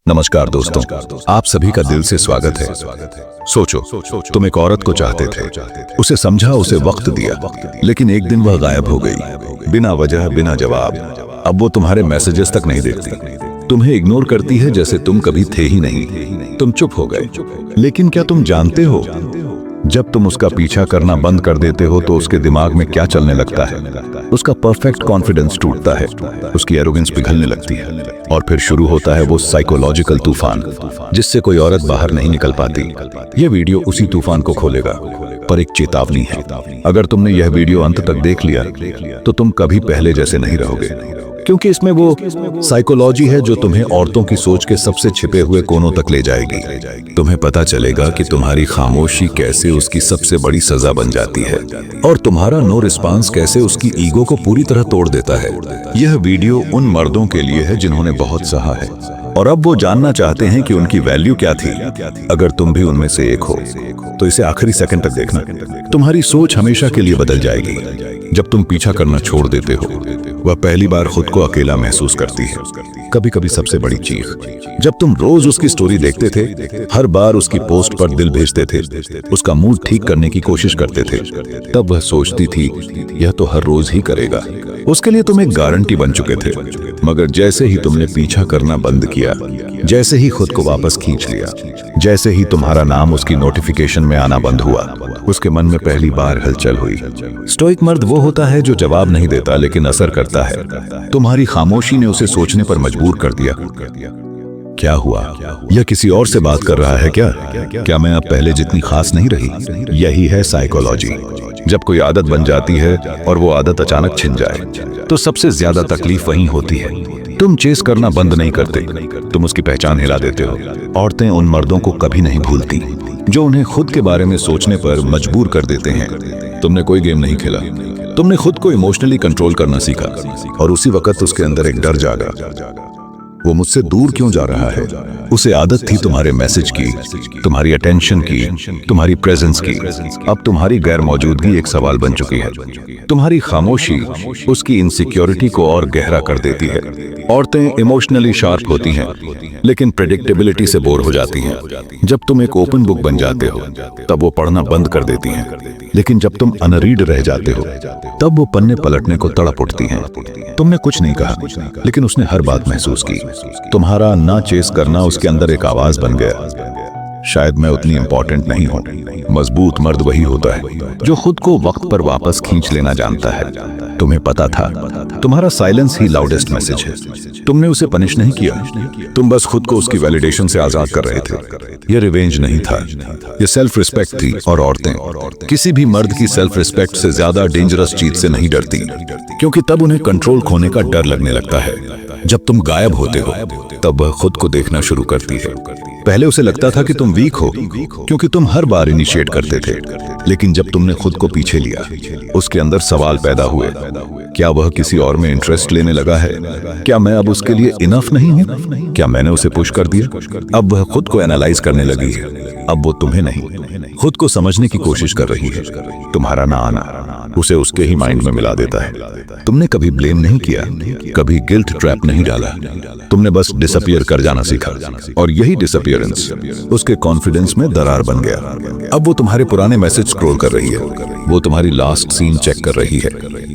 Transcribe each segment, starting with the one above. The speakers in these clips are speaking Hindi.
नमस्कार दोस्तों, आप सभी का दिल से स्वागत है। सोचो, तुम एक औरत को चाहते थे, उसे समझा, उसे वक्त दिया, लेकिन एक दिन वह गायब हो गई, बिना वजह, बिना जवाब। अब वो तुम्हारे मैसेजेस तक नहीं देखती, तुम्हें इग्नोर करती है जैसे तुम कभी थे ही नहीं। तुम चुप हो गए, लेकिन क्या तुम जानते हो, जब तुम उसका पीछा करना बंद कर देते हो तो उसके दिमाग में क्या चलने लगता है? उसका परफेक्ट कॉन्फिडेंस टूटता है, उसकी एरोगेंस पिघलने लगती है, और फिर शुरू होता है वो साइकोलॉजिकल तूफान जिससे कोई औरत बाहर नहीं निकल पाती। यह वीडियो उसी तूफान को खोलेगा, पर एक चेतावनी है। अगर तुमने यह वीडियो अंत तक देख लिया तो तुम कभी पहले जैसे नहीं रहोगे, क्योंकि इसमें वो साइकोलॉजी है जो तुम्हें औरतों की सोच के सबसे छिपे हुए कोनों तक ले जाएगी। तुम्हें पता चलेगा कि तुम्हारी खामोशी कैसे उसकी सबसे बड़ी सजा बन जाती है, और तुम्हारा नो रिस्पांस कैसे उसकी ईगो को पूरी तरह तोड़ देता है। यह वीडियो उन मर्दों के लिए है जिन्होंने बहुत सहा है, और अब वो जानना चाहते हैं कि उनकी वैल्यू क्या थी। अगर तुम भी उनमें से एक हो तो इसे आखिरी सेकंड तक देखना। तुम्हारी सोच हमेशा के लिए बदल जाएगी। जब तुम पीछा करना छोड़ देते हो, वह पहली बार खुद को अकेला महसूस करती है। कभी कभी सबसे बड़ी चीख, जब तुम रोज उसकी स्टोरी देखते थे, हर बार उसकी पोस्ट पर दिल भेजते थे, उसका मूड ठीक करने की कोशिश करते थे, तब वह सोचती थी यह तो हर रोज ही करेगा। उसके लिए तुम एक गारंटी बन चुके थे। मगर जैसे ही तुमने पीछा करना बंद किया, जैसे ही खुद को वापस खींच लिया, जैसे ही तुम्हारा नाम उसकी नोटिफिकेशन में आना बंद हुआ, उसके मन में पहली बार हलचल हुई। स्टोइक मर्द वो होता है जो जवाब नहीं देता लेकिन असर करता है। तुम्हारी खामोशी ने उसे सोचने पर मजबूर कर दिया। क्या हुआ? यह किसी और से बात कर रहा है क्या मैं अब पहले जितनी खास नहीं रही? यही है साइकोलॉजी। जब कोई आदत बन जाती है और वो आदत अचानक छिन जाए तो सबसे ज्यादा तकलीफ वहीं होती है। तुम चेस करना बंद नहीं करते, तुम उसकी पहचान हिला देते हो। औरतें उन मर्दों को कभी नहीं भूलती जो उन्हें खुद के बारे में सोचने पर मजबूर कर देते हैं। तुमने कोई गेम नहीं खेला, तुमने खुद को इमोशनली कंट्रोल करना सीखा, और उसी वक्त उसके अंदर एक डर जागा। वो मुझसे दूर क्यों जा रहा है? उसे आदत थी तुम्हारे मैसेज की, तुम्हारी अटेंशन की, तुम्हारी प्रेजेंस की। अब तुम्हारी गैर मौजूदगी एक सवाल बन चुकी है। तुम्हारी खामोशी उसकी इनसिक्योरिटी को और गहरा कर देती है। औरतें इमोशनली शार्प होती हैं, लेकिन प्रेडिक्टेबिलिटी से बोर हो जाती हैं। जब तुम एक ओपन बुक बन जाते हो तब वो पढ़ना बंद कर देती हैं, लेकिन जब तुम अनरीड रह जाते हो तब वो पन्ने पलटने को तड़प उठती हैं। तुमने कुछ नहीं कहा, लेकिन उसने हर बात महसूस की। तुम्हारा ना चेस करना उसके अंदर एक आवाज बन गया, शायद मैं उतनी इंपॉर्टेंट नहीं हूं। मजबूत मर्द वही होता है जो खुद को वक्त पर वापस खींच लेना जानता है। तुम्हें पता था तुम्हारा साइलेंस ही लाउडेस्ट मैसेज है। तुमने उसे पनिश नहीं किया, तुम बस खुद को उसकी वैलिडेशन से आजाद कर रहे थे। यह रिवेंज नहीं था, यह सेल्फ रिस्पेक्ट थी। और औरतें किसी भी मर्द की सेल्फ रिस्पेक्ट से ज्यादा डेंजरस चीज से नहीं डरती, क्योंकि तब उन्हें कंट्रोल खोने का डर लगने लगता है। जब तुम गायब होते हो तब वह खुद को देखना शुरू करती है। पहले उसे लगता था कि तुम वीक हो, क्योंकि तुम हर बार इनिशिएट करते थे, लेकिन जब तुमने खुद को पीछे लिया, उसके अंदर सवाल पैदा हुए। क्या वह किसी और में इंटरेस्ट लेने लगा है? क्या मैं अब उसके लिए इनफ नहीं हूं? क्या मैंने उसे पुश कर दिया? अब वह खुद को एनालाइज करने लगी है। अब वो तुम्हें नहीं, खुद को समझने की कोशिश कर रही है। तुम्हारा ना आना उसे उसके ही माइंड में मिला देता है। तुमने कभी ब्लेम नहीं किया, कभी गिल्ट ट्रैप नहीं डाला, तुमने बस डिसअपियर कर जाना सीखा, और यही डिसअपियरेंस उसके कॉन्फिडेंस में दरार बन गया। अब वो तुम्हारे पुराने मैसेज स्क्रॉल कर रही है, वो तुम्हारी लास्ट सीन चेक कर रही है,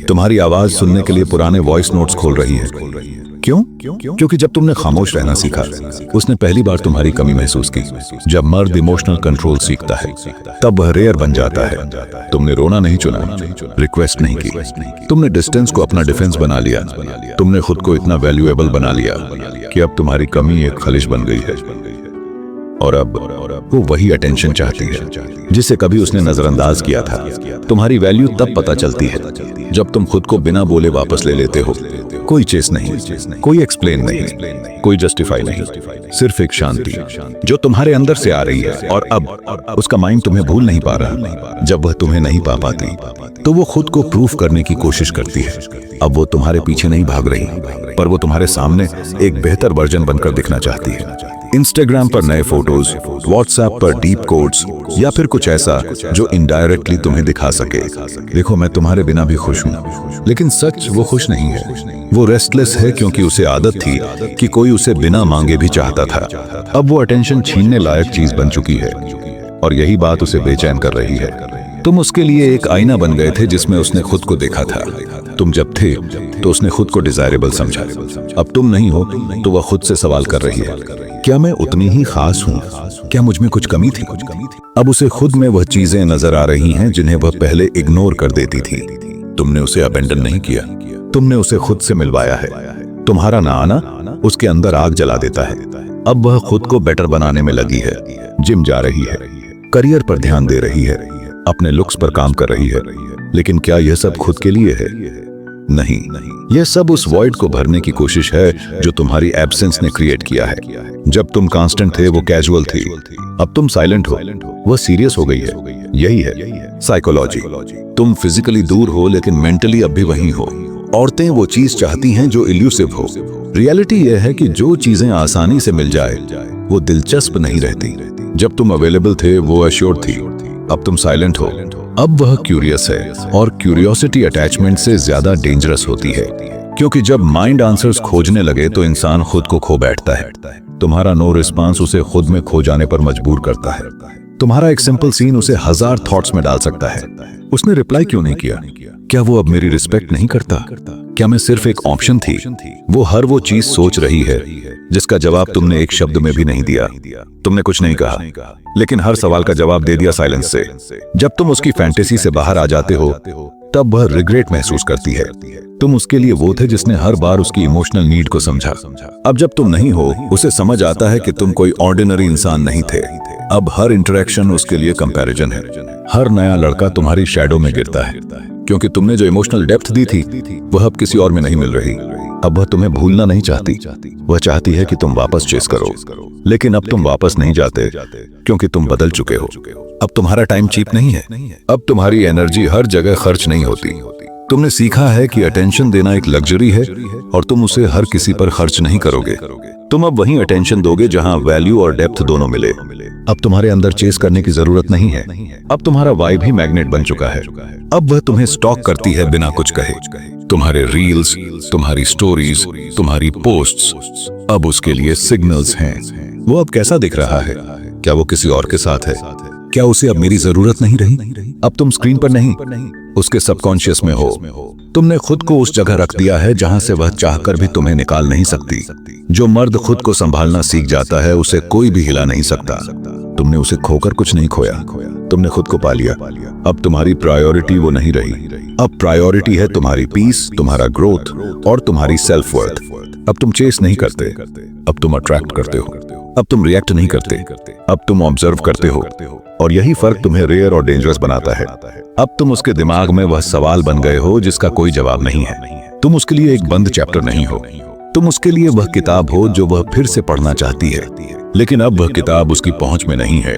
तुम्हारी आवाज सुनने के लिए पुराने वॉइस नोट्स खोल रही है। क्यों? क्योंकि जब तुमने खामोश रहना सीखा, उसने पहली बार तुम्हारी कमी महसूस की। जब मर्द इमोशनल कंट्रोल सीखता है तब वह रेयर बन जाता है। तुमने रोना नहीं चुना, रिक्वेस्ट नहीं की, तुमने डिस्टेंस को अपना डिफेंस बना लिया। तुमने खुद को इतना वैल्यूएबल बना लिया कि अब तुम्हारी कमी एक खलिश बन गई है, और अब वो वही अटेंशन चाहती है जिसे कभी उसने नजरअंदाज किया था। तुम्हारी वैल्यू तब पता चलती है जब तुम खुद को बिना बोले वापस ले लेते हो। कोई चेस नहीं, कोई एक्सप्लेन नहीं, कोई जस्टिफाई नहीं, सिर्फ एक शांति जो तुम्हारे अंदर से आ रही है। और अब उसका माइंड तुम्हें भूल नहीं पा रहा। जब वह तुम्हें नहीं पा पाती तो वो खुद को प्रूफ करने की कोशिश करती है। अब वो तुम्हारे पीछे नहीं भाग रही, पर वो तुम्हारे सामने एक बेहतर वर्जन बनकर दिखना चाहती है। इंस्टाग्राम पर नए फोटोज, व्हाट्सएप पर डीप कोड्स, या फिर कुछ ऐसा जो इनडायरेक्टली तुम्हें दिखा सके, देखो मैं तुम्हारे बिना भी खुश हूँ। लेकिन सच वो खुश नहीं है। वो रेस्टलेस है क्योंकि उसे आदत थी कि कोई उसे बिना मांगे भी चाहता था। अब वो अटेंशन छीनने लायक चीज बन चुकी है और यही बात उसे बेचैन कर रही है। तुम उसके लिए एक आईना बन गए थे जिसमें उसने खुद को देखा था। तुम जब थे तो उसने खुद को डिजायरेबल समझा। अब तुम नहीं हो तो वह खुद से सवाल कर रही है, क्या मैं उतनी ही खास हूँ? क्या मुझ में कुछ कमी थी? अब उसे खुद में वह चीजें नजर आ रही हैं जिन्हें वह पहले इग्नोर कर देती थी। तुमने उसे अबेंडन नहीं किया, तुमने उसे खुद से मिलवाया है। तुम्हारा ना आना उसके अंदर आग जला देता है। अब वह खुद को बेटर बनाने में लगी है, जिम जा रही है, करियर पर ध्यान दे रही है, अपने लुक्स पर काम कर रही है। लेकिन क्या यह सब खुद के लिए है? नहीं, यह सब उस वॉइड को भरने की कोशिश है जो तुम्हारी एब्सेंस ने क्रिएट किया है। जब तुम कांस्टेंट थे वो कैजुअल थी, अब तुम साइलेंट हो, वह सीरियस हो गई है। यही है साइकोलॉजी। तुम फिजिकली दूर हो लेकिन मेंटली अब भी वहीं हो। औरतें वो चीज चाहती हैं जो इल्यूसिव हो। रियलिटी यह है कि जो चीजें आसानी से मिल जाए वो दिलचस्प नहीं रहती। जब तुम अवेलेबल थे वो अश्योर्ड थी, अब तुम साइलेंट हो। अब वह क्यूरियस है और क्यूरियोसिटी अटैचमेंट से ज्यादा डेंजरस होती है, क्योंकि जब माइंड आंसर्स खोजने लगे तो इंसान खुद को खो बैठता है। तुम्हारा नो रिस्पांस उसे खुद में खो जाने पर मजबूर करता है। तुम्हारा एक सिंपल सीन उसे 1000 थॉट्स में डाल सकता है। उसने रिप्लाई क्यों नहीं किया? क्या वो अब मेरी रिस्पेक्ट नहीं करता? क्या मैं सिर्फ एक ऑप्शन थी? वो हर वो चीज सोच रही है जिसका जवाब तुमने एक शब्द में भी नहीं दिया। तुमने कुछ नहीं कहा, लेकिन हर सवाल का जवाब दे दिया साइलेंस से। जब तुम उसकी फैंटेसी से बाहर आ जाते हो तब वह रिग्रेट महसूस करती है। तुम उसके लिए वो थे जिसने हर बार उसकी इमोशनल नीड को समझा। अब जब तुम नहीं हो उसे समझ आता है कि तुम कोई ऑर्डिनरी इंसान नहीं थे। अब हर इंटरेक्शन उसके लिए कंपैरिजन है। हर नया लड़का तुम्हारी शैडो में गिरता है, क्योंकि तुमने जो इमोशनल डेप्थ दी थी वह अब किसी और में नहीं मिल रही। अब वह तुम्हें भूलना नहीं चाहती, वह चाहती है कि तुम वापस चेस करो। लेकिन अब तुम वापस नहीं जाते क्योंकि तुम बदल चुके हो। अब तुम्हारा टाइम चीप नहीं है, अब तुम्हारी एनर्जी हर जगह खर्च नहीं होती। तुमने सीखा है कि अटेंशन देना एक लग्जरी है और तुम उसे हर किसी पर खर्च नहीं करोगे। तुम अब वहीं अटेंशन दोगे जहां वैल्यू और डेप्थ दोनों मिले। अब तुम्हारे अंदर चेस करने की जरूरत नहीं है। अब तुम्हारा वाइब ही मैग्नेट बन चुका है। अब वह तुम्हें स्टॉक करती है बिना कुछ कहे। तुम्हारे रील्स, तुम्हारी स्टोरीज, तुम्हारी पोस्ट्स अब उसके लिए सिग्नल्स हैं। वो अब कैसा दिख रहा है? क्या वो किसी और के साथ है? क्या उसे अब मेरी जरूरत नहीं रही? अब तुम स्क्रीन पर नहीं, उसके सबकॉन्शियस में हो। तुमने खुद को उस जगह रख दिया है जहां से वह चाहकर भी तुम्हें निकाल नहीं सकती। जो मर्द खुद को संभालना सीख जाता है उसे कोई भी हिला नहीं सकता। तुमने उसे खोकर कुछ नहीं खोया, तुमने खुद को पा लिया। अब तुम्हारी प्रायोरिटी वो नहीं रही। अब प्रायोरिटी है तुम्हारी पीस, तुम्हारा ग्रोथ और तुम्हारी सेल्फ वर्थ। अब तुम चेस नहीं करते, अब तुम अट्रैक्ट करते हो। अब तुम रिएक्ट नहीं करते, अब तुम ऑब्जर्व करते हो। और यही फर्क तुम्हें रेयर और डेंजरस बनाता है। अब तुम उसके दिमाग में वह सवाल बन गए हो जिसका कोई जवाब नहीं है। तुम उसके लिए एक बंद चैप्टर नहीं हो, तुम उसके लिए वह किताब हो जो वह फिर से पढ़ना चाहती है। लेकिन अब वह किताब उसकी पहुंच में नहीं है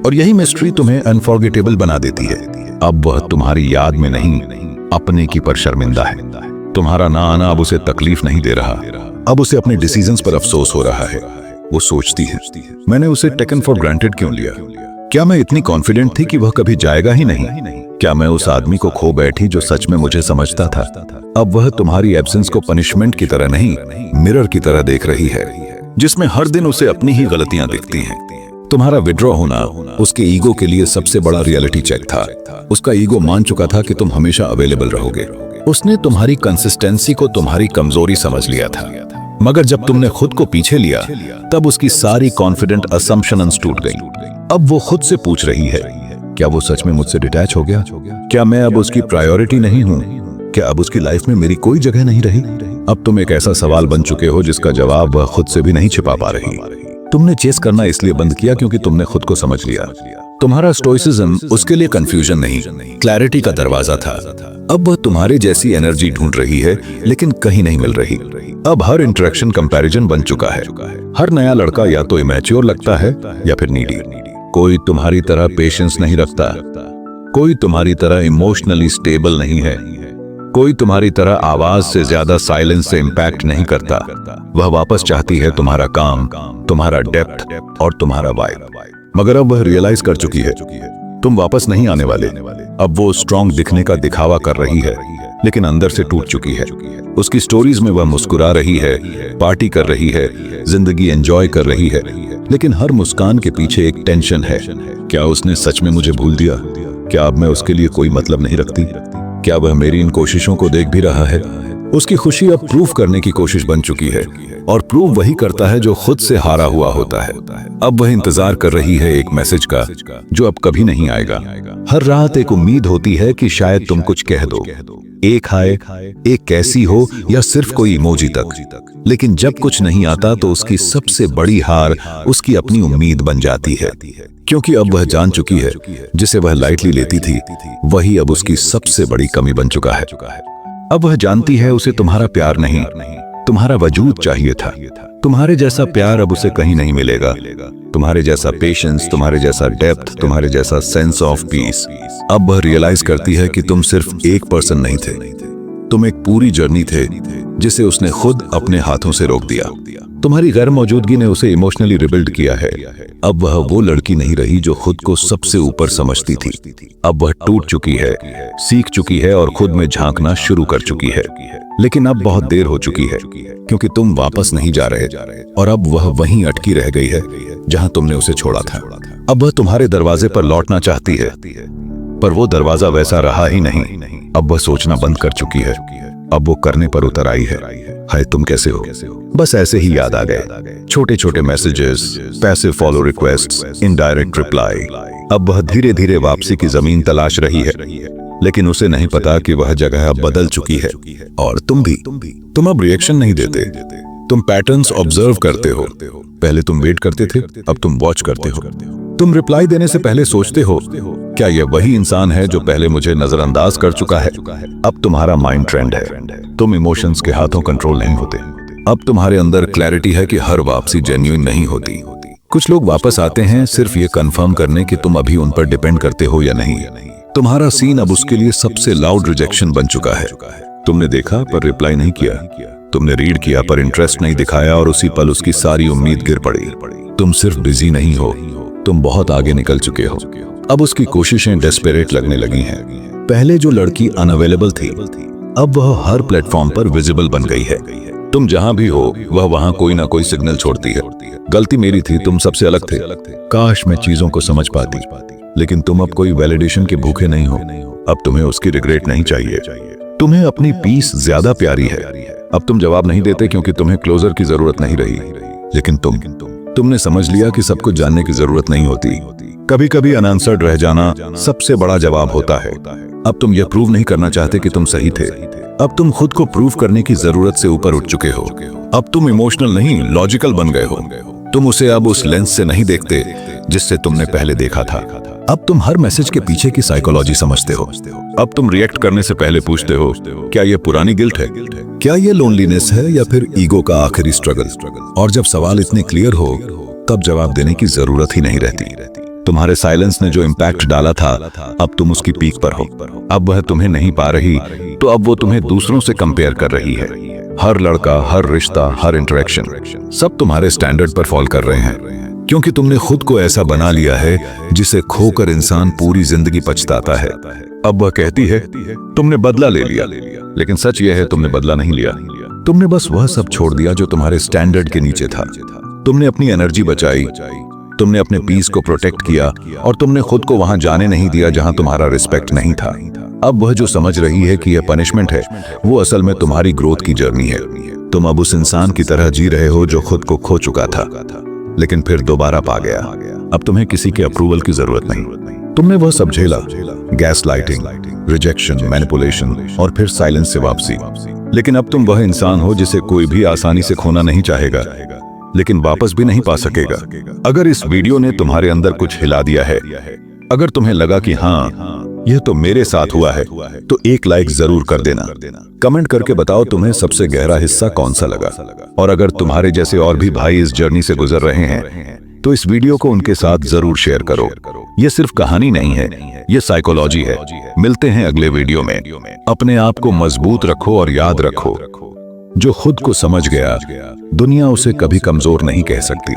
और यही मिस्ट्री तुम्हें अनफॉरगेटेबल बना देती है। अब वह तुम्हारी याद में नहीं, अपने की पर शर्मिंदा है। तुम्हारा ना आना अब उसे तकलीफ नहीं दे रहा, अब उसे अपने डिसीजंस पर अफसोस हो रहा है। वो सोचती है, मैंने उसे टेकन फॉर ग्रांटेड क्यों लिया? क्या मैं इतनी कॉन्फिडेंट थी कि वह कभी जाएगा ही नहीं? क्या मैं उस आदमी को खो बैठी जो सच में मुझे समझता था? अब वह तुम्हारी एब्सेंस को पनिशमेंट की तरह नहीं, मिरर की तरह देख रही है, जिसमें हर दिन उसे अपनी ही गलतियां दिखती हैं। तुम्हारा विड्रॉ होना उसके ईगो के लिए सबसे बड़ा रियलिटी चेक था। उसका ईगो मान चुका था कि तुम हमेशा अवेलेबल रहोगे। उसने तुम्हारी कंसिस्टेंसी को तुम्हारी कमजोरी समझ लिया था। मगर जब तुमने खुद को पीछे लिया तब उसकी सारी कॉन्फिडेंट असम्पशंस टूट गई। अब वो खुद से पूछ रही है, क्या वो सच में मुझसे डिटैच हो गया? क्या मैं अब उसकी प्रायोरिटी नहीं हूँ? क्या अब उसकी लाइफ में मेरी कोई जगह नहीं रही? अब तुम एक ऐसा सवाल बन चुके हो जिसका जवाब वह खुद से भी नहीं छिपा पा रही। तुमने चेस करना इसलिए बंद किया क्योंकि तुमने खुद को समझ लिया। तुम्हारा स्टोइसिज्म उसके लिए कंफ्यूजन नहीं, क्लैरिटी का दरवाजा था। अब वह तुम्हारे जैसी एनर्जी ढूंढ रही है लेकिन कहीं नहीं मिल रही। अब हर इंटरेक्शन कंपैरिजन बन चुका है। हर नया लड़का या तो इमैच्योर लगता है या फिर नीडी। कोई तुम्हारी तरह पेशेंस नहीं रखता, कोई तुम्हारी तरह इमोशनली स्टेबल नहीं है, कोई तुम्हारी तरह आवाज से ज्यादा साइलेंस से इंपैक्ट नहीं करता। वह वापस चाहती है तुम्हारा काम, तुम्हारा डेप्थ और तुम्हारा वाइब। मगर अब वह रियलाइज कर चुकी है तुम वापस नहीं आने वाले। अब वो स्ट्रांग दिखने का दिखावा कर रही है, लेकिन अंदर से टूट चुकी है। उसकी स्टोरीज में वह मुस्कुरा रही है, पार्टी कर रही है, जिंदगी एंजॉय कर रही है, लेकिन हर मुस्कान के पीछे एक टेंशन है। क्या उसने सच में मुझे भूल दिया? क्या अब मैं उसके लिए कोई मतलब नहीं रखती? क्या वह मेरी इन कोशिशों को देख भी रहा है? उसकी खुशी अब प्रूव करने की कोशिश बन चुकी है, और प्रूव वही करता है जो खुद से हारा हुआ होता है। अब वह इंतजार कर रही है एक मैसेज का जो अब कभी नहीं आएगा। हर रात एक उम्मीद होती है कि शायद तुम कुछ कह दो, एक हाय, एक कैसी हो, या सिर्फ कोई इमोजी तक। लेकिन जब कुछ नहीं आता तो उसकी सबसे बड़ी हार उसकी अपनी उम्मीद बन जाती है, क्योंकि अब वह जान चुकी है जिसे वह लाइटली लेती थी वही अब उसकी सबसे बड़ी कमी बन चुका है। अब वह जानती है उसे तुम्हारा प्यार नहीं, तुम्हारा वजूद चाहिए था। तुम्हारे जैसा प्यार अब उसे कहीं नहीं मिलेगा। तुम्हारे जैसा पेशेंस, तुम्हारे जैसा डेप्थ, तुम्हारे जैसा सेंस ऑफ पीस। अब वह रियलाइज करती है कि तुम सिर्फ एक पर्सन नहीं थे, तुम एक पूरी जर्नी थे जिसे उसने खुद अपने हाथों से रोक दिया। तुम्हारी गैर मौजूदगी ने उसे इमोशनली रिबिल्ड किया है। अब वह वो लड़की नहीं रही जो खुद को सबसे ऊपर समझती थी। अब वह टूट चुकी है, सीख चुकी है और खुद में झांकना शुरू कर चुकी है। लेकिन अब बहुत देर हो चुकी है, क्योंकि तुम वापस नहीं जा रहे, और अब वह वहीं अटकी रह गई है जहां तुमने उसे छोड़ा था। अब वह तुम्हारे दरवाजे पर लौटना चाहती है, पर वो दरवाजा वैसा रहा ही नहीं। अब वह सोचना बंद कर चुकी है, अब वो करने पर उतर आई है। हाय, तुम कैसे हो? बस ऐसे ही याद आ गए। छोटे छोटे messages, passive follow requests, indirect reply. अब वह धीरे धीरे वापसी की जमीन तलाश रही है, लेकिन उसे नहीं पता कि वह जगह अब बदल चुकी है। और तुम भी। तुम अब रिएक्शन नहीं देते, तुम पैटर्न्स ऑब्जर्व करते हो। पहले तुम वेट करते थे, अब तुम वॉच करते हो। तुम रिप्लाई देने से पहले सोचते हो, क्या यह वही इंसान है जो पहले मुझे नजरअंदाज कर चुका है? अब तुम्हारा माइंड ट्रेंड है, तुम इमोशंस के हाथों कंट्रोल नहीं होते। अब तुम्हारे अंदर क्लैरिटी है कि हर वापसी जेन्युइन नहीं होती। कुछ लोग वापस आते हैं सिर्फ ये कंफर्म करने कि तुम अभी उन पर डिपेंड करते हो या नहीं। तुम्हारा सीन अब उसके लिए सबसे लाउड रिजेक्शन बन चुका है। तुमने देखा पर रिप्लाई नहीं किया, तुमने रीड किया पर इंटरेस्ट नहीं दिखाया, और उसी पल उसकी सारी उम्मीद गिर पड़ी। तुम सिर्फ बिजी नहीं हो, तुम बहुत आगे निकल चुके हो। अब उसकी कोशिशें डेस्परेट लगने लगी हैं। पहले जो लड़की अनअवेलेबल थी, अब वह हर प्लेटफॉर्म पर विजिबल बन गई है। तुम जहां भी हो वह वहां कोई ना कोई सिग्नल छोड़ती है। गलती मेरी थी, तुम सबसे अलग थे, काश मैं चीजों को समझ पाती। लेकिन तुम अब कोई वैलिडेशन के भूखे नहीं हो। अब तुम्हें उसकी रिग्रेट नहीं चाहिए। तुम्हें अपनी पीस ज्यादा प्यारी है। अब तुम जवाब नहीं देते क्योंकि तुम्हें क्लोजर की जरूरत नहीं रही। लेकिन तुमने समझ लिया कि सब कुछ जानने की जरूरत नहीं होती। कभी कभी अनआंसर्ड रह जाना सबसे बड़ा जवाब होता है। अब तुम यह प्रूव नहीं करना चाहते कि तुम सही थे। अब तुम खुद को प्रूव करने की जरूरत से ऊपर उठ चुके हो। अब तुम इमोशनल नहीं, लॉजिकल बन गए हो। तुम उसे अब उस लेंस से नहीं देखते जिससे तुमने पहले देखा था। अब तुम हर मैसेज के पीछे की साइकोलॉजी समझते हो। अब तुम रिएक्ट करने से पहले पूछते हो, क्या यह पुरानी गिल्ट है, क्या यह लोनलीनेस है, या फिर ईगो का आखिरी स्ट्रगल? और जब सवाल इतने क्लियर हो तब जवाब देने की जरूरत ही नहीं रहती। तुम्हारे साइलेंस ने जो इम्पैक्ट डाला था, अब तुम उसकी पीक पर हो। अब वह तुम्हें नहीं पा रही, तो अब वो तुम्हें दूसरों से कंपेयर कर रही है। हर लड़का, हर रिश्ता, हर इंटरेक्शन, सब तुम्हारे स्टैंडर्ड पर फॉल कर रहे हैं, क्योंकि तुमने खुद को ऐसा बना लिया है जिसे खोकर इंसान पूरी जिंदगी पछताता है। अब वह कहती है, तुमने बदला ले लिया, लेकिन सच यह है तुमने बदला नहीं लिया। तुमने बस वह सब छोड़ दिया जो तुम्हारे स्टैंडर्ड के नीचे था। तुमने अपनी एनर्जी बचाई, तुमने अपने पीस को प्रोटेक्ट किया, और तुमने खुद को वहां जाने नहीं दिया जहां तुम्हारा रिस्पेक्ट नहीं था। अब वह जो समझ रही है कि यह पनिशमेंट है, वो असल में तुम्हारी ग्रोथ की जर्नी है। तुम अब उस इंसान की तरह जी रहे हो जो खुद को खो चुका था, लेकिन फिर दोबारा पा गया। अब तुम्हें किसी के अप्रूवल की जरूरत नहीं। तुमने वह सब झेला, गैस लाइटिंग, रिजेक्शन, मैनिपुलेशन, और फिर साइलेंस से वापसी। लेकिन अब तुम वह इंसान हो जिसे कोई भी आसानी से खोना नहीं चाहेगा, लेकिन वापस भी नहीं पा सकेगा। अगर इस वीडियो ने तुम्हारे अंदर कुछ हिला दिया है, अगर तुम्हें लगा कि हाँ यह तो मेरे साथ हुआ है, तो एक लाइक जरूर कर देना। कमेंट करके बताओ तुम्हें सबसे गहरा हिस्सा कौन सा लगा। और अगर तुम्हारे जैसे और भी भाई इस जर्नी से गुजर रहे हैं, तो इस वीडियो को उनके साथ जरूर शेयर करो। ये सिर्फ कहानी नहीं है, ये साइकोलॉजी है। मिलते हैं अगले वीडियो में। अपने आप को मजबूत रखो और याद रखो, जो खुद को समझ गया दुनिया उसे कभी कमजोर नहीं कह सकती।